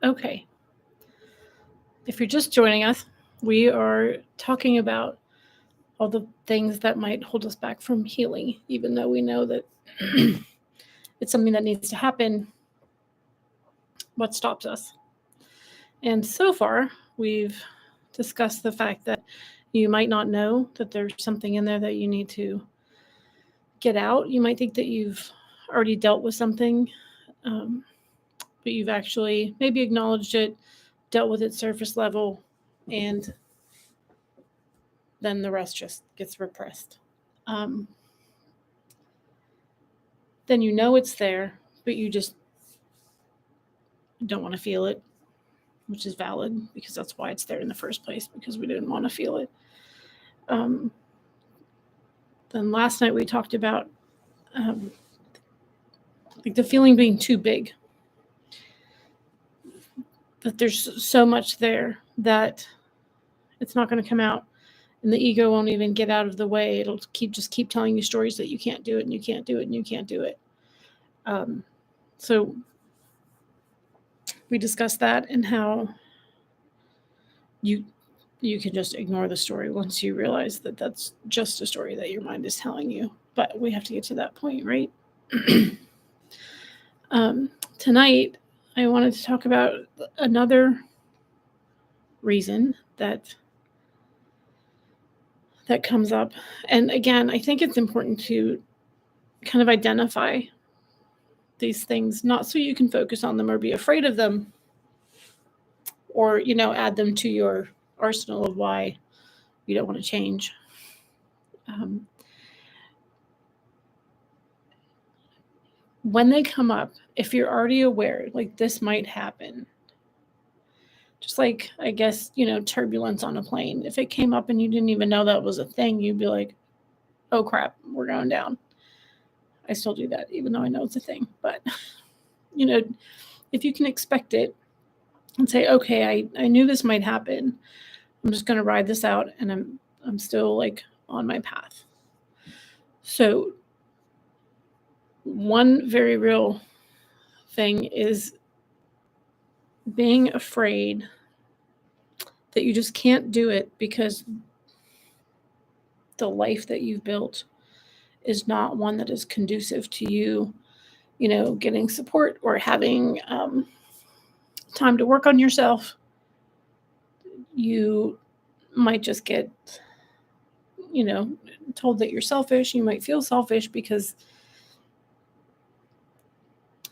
Okay. If you're just joining us, we are talking about all the things that might hold us back from healing, even though we know that it's something that needs to happen. What stops us? And so far, we've discussed the fact that you might not know that there's something in there that you need to get out. You might think that you've already dealt with something, but you've actually maybe acknowledged it, dealt with it surface level, and then the rest just gets repressed. Um, then you know it's there, but you just don't want to feel it, which is valid because that's why it's there in the first place, because we didn't want to feel it. Um, then last night we talked about um, like the feeling being too big, that there's so much there that it's not going to come out, and the ego won't even get out of the way. It'll keep telling you stories that you can't do it and you can't do it and you can't do it. So we discussed that and how you can just ignore the story once you realize that that's just a story that your mind is telling you. But we have to get to that point, right? Tonight, I wanted to talk about another reason that comes up. And again, I think it's important to kind of identify these things, not so you can focus on them or be afraid of them, or, add them to your arsenal of why you don't want to change. When they come up, if you're already aware, like this might happen, just like, I guess, turbulence on a plane. If it came up and you didn't even know that was a thing, you'd be like, oh crap, we're going down. I still do that, even though I know it's a thing. But, if you can expect it and say, okay, I knew this might happen. I'm just going to ride this out, and I'm still like on my path. So one very real thing is being afraid that you just can't do it because the life that you've built is not one that is conducive to you, getting support or having time to work on yourself. You might just get, told that you're selfish. You might feel selfish because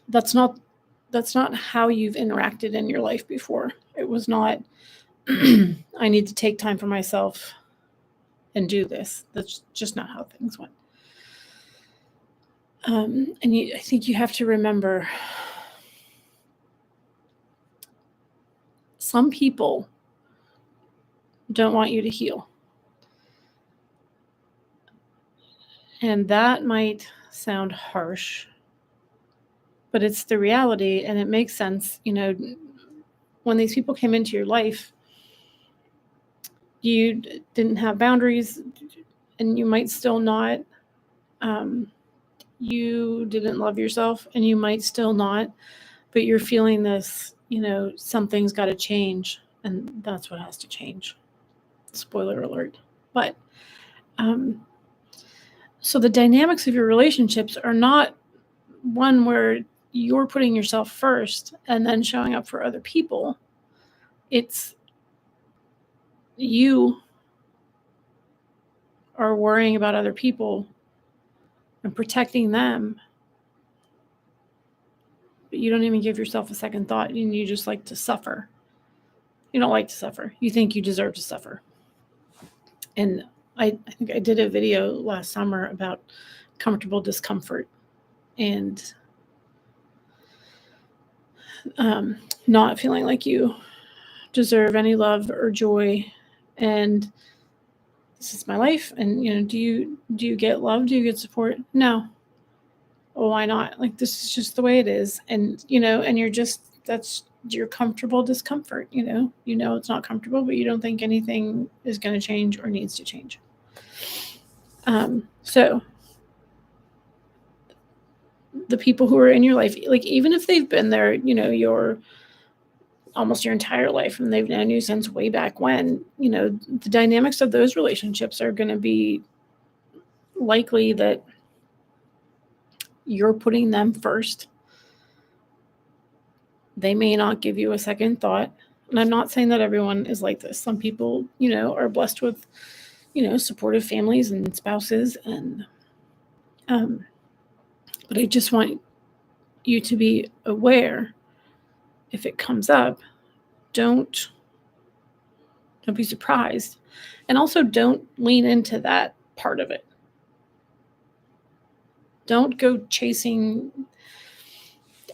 that's not how you've interacted in your life before. It was not, I need to take time for myself and do this. That's just not how things went. And I think you have to remember, some people don't want you to heal. And that might sound harsh, but it's the reality, and it makes sense. When these people came into your life, you didn't have boundaries, and you might still not. You didn't love yourself, and you might still not, but you're feeling this, something's got to change, and that's what has to change. Spoiler alert. But so the dynamics of your relationships are not one where you're putting yourself first and then showing up for other people. It's you are worrying about other people and protecting them, but you don't even give yourself a second thought, and you just like to suffer. You don't like to suffer. You think you deserve to suffer. And I think I did a video last summer about comfortable discomfort and not feeling like you deserve any love or joy. And this is my life. And, do you get love? Do you get support? No. Well, why not? Like, this is just the way it is. And, and that's your comfortable discomfort. It's not comfortable, but you don't think anything is going to change or needs to change. So the people who are in your life, like, even if they've been there, your almost your entire life and they've known you since way back when, the dynamics of those relationships are going to be likely that you're putting them first. They may not give you a second thought. And I'm not saying that everyone is like this. Some people, are blessed with, supportive families and spouses. And, but I just want you to be aware if it comes up, don't be surprised. And also don't lean into that part of it. Don't go chasing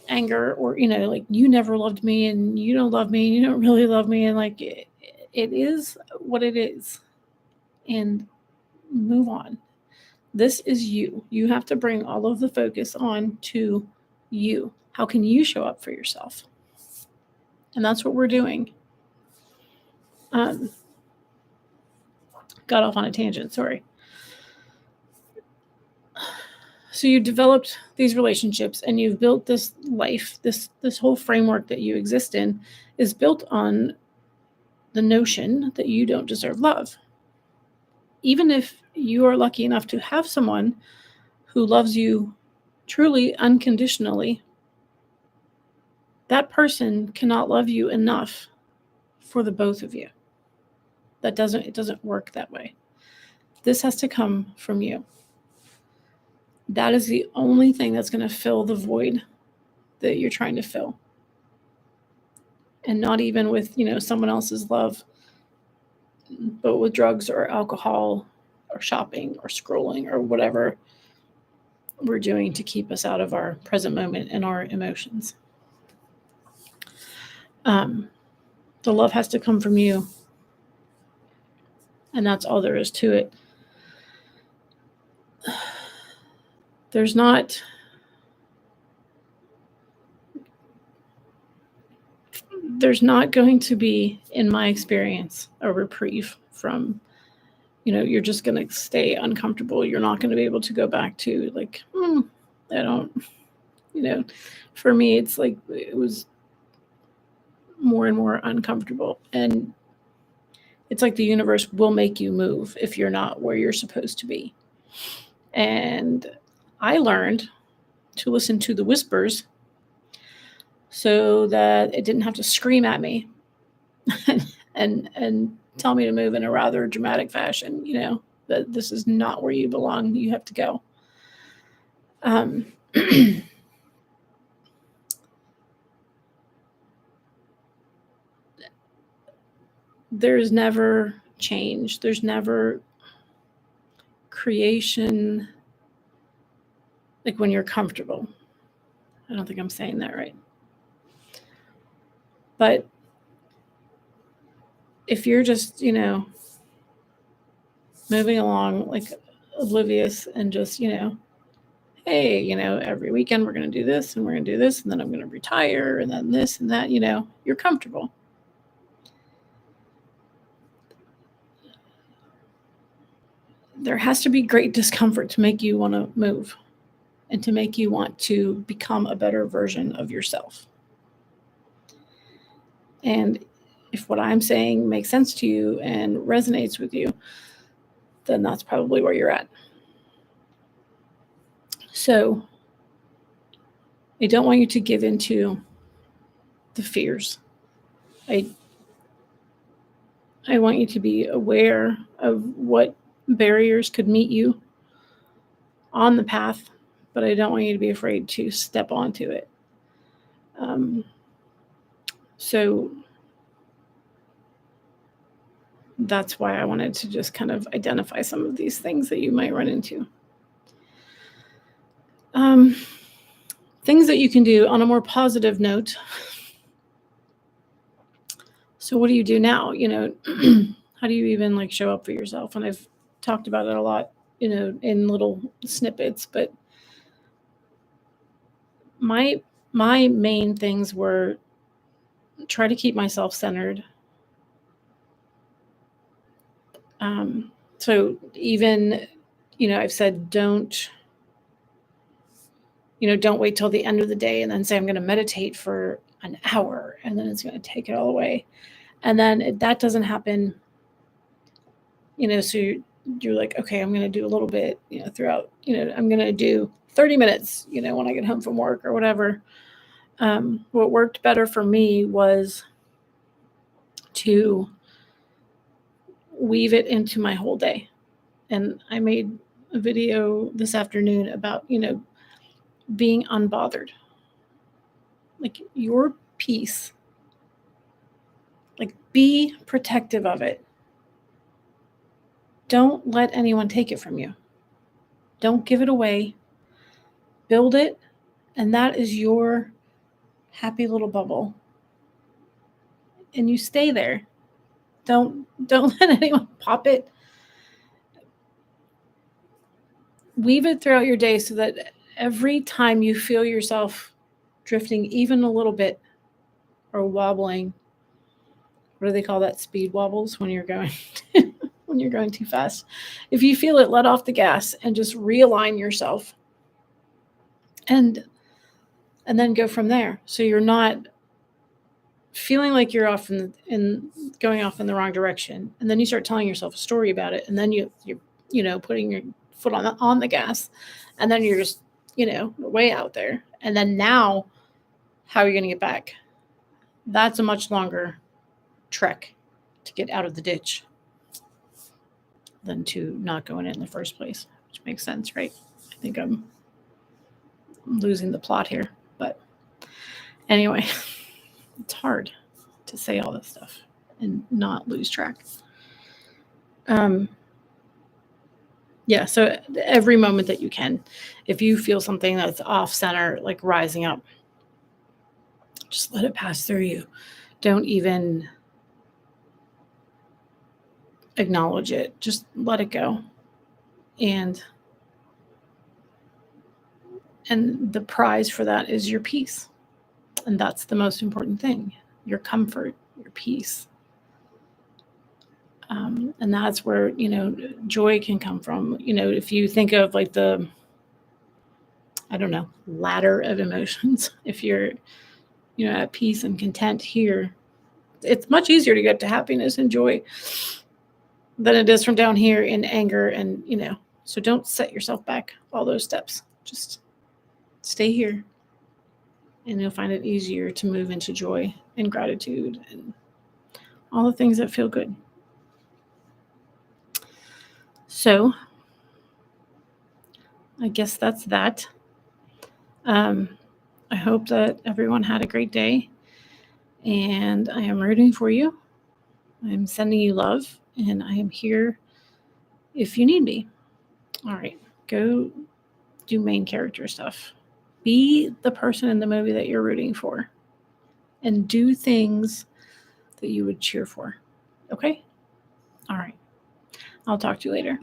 anger or, like you never loved me and you don't love me and you don't really love me. And like, it is what it is. And move on. This is you. You have to bring all of the focus on to you. How can you show up for yourself? And that's what we're doing. Got off on a tangent, sorry. So you developed these relationships and you've built this life, this whole framework that you exist in is built on the notion that you don't deserve love. Even if you are lucky enough to have someone who loves you truly unconditionally, that person cannot love you enough for the both of you. It doesn't work that way. This has to come from you. That is the only thing that's going to fill the void that you're trying to fill. And not even with, someone else's love, but with drugs or alcohol or shopping or scrolling or whatever we're doing to keep us out of our present moment and our emotions. The love has to come from you. And that's all there is to it. There's not going to be, in my experience, a reprieve from, you're just going to stay uncomfortable. You're not going to be able to go back to like, I don't, for me, it's like, it was more and more uncomfortable. And it's like the universe will make you move if you're not where you're supposed to be. And I learned to listen to the whispers so that it didn't have to scream at me and tell me to move in a rather dramatic fashion, that this is not where you belong. You have to go. There's never change. There's never creation like when you're comfortable. I don't think I'm saying that right. But if you're just, moving along like oblivious and just, hey, every weekend we're going to do this and we're going to do this and then I'm going to retire and then this and that, you're comfortable. There has to be great discomfort to make you want to move and to make you want to become a better version of yourself. And if what I'm saying makes sense to you and resonates with you, then that's probably where you're at. So I don't want you to give into the fears. I want you to be aware of what barriers could meet you on the path, but I don't want you to be afraid to step onto it. So that's why I wanted to just kind of identify some of these things that you might run into. Things that you can do on a more positive note. So what do you do now? How do you even like show up for yourself? And I've talked about it a lot, in little snippets, but my main things were try to keep myself centered. So even, I've said, don't wait till the end of the day and then say, I'm going to meditate for an hour, and then it's going to take it all away. And then that doesn't happen, so you're like, okay, I'm going to do a little bit, throughout, I'm going to do 30 minutes, when I get home from work or whatever. What worked better for me was to weave it into my whole day. And I made a video this afternoon about, being unbothered. Like your peace, like be protective of it. Don't let anyone take it from you. Don't give it away. Build it, and that is your happy little bubble. And you stay there. Don't let anyone pop it. Weave it throughout your day so that every time you feel yourself drifting even a little bit or wobbling, what do they call that? Speed wobbles when you're going when you're going too fast. If you feel it, let off the gas and just realign yourself. And then go from there. So you're not feeling like you're off in going off in the wrong direction. And then you start telling yourself a story about it. And then you're putting your foot on the gas. And then you're just, way out there. And then now, how are you going to get back? That's a much longer trek to get out of the ditch than to not go in the first place, which makes sense, right? I think I'm losing the plot here. But anyway, it's hard to say all this stuff and not lose track. So every moment that you can, if you feel something that's off center, like rising up, just let it pass through you. Don't even acknowledge it. Just let it go. And the prize for that is your peace. And that's the most important thing, your comfort, your peace. And that's where, joy can come from. If you think of like the, ladder of emotions, if you're, at peace and content here, it's much easier to get to happiness and joy than it is from down here in anger. And, so don't set yourself back all those steps. Just stay here. And you'll find it easier to move into joy and gratitude and all the things that feel good. So I guess that's that. I hope that everyone had a great day. And I am rooting for you. I'm sending you love. And I am here if you need me. All right. Go do main character stuff. Be the person in the movie that you're rooting for and do things that you would cheer for. Okay? All right. I'll talk to you later.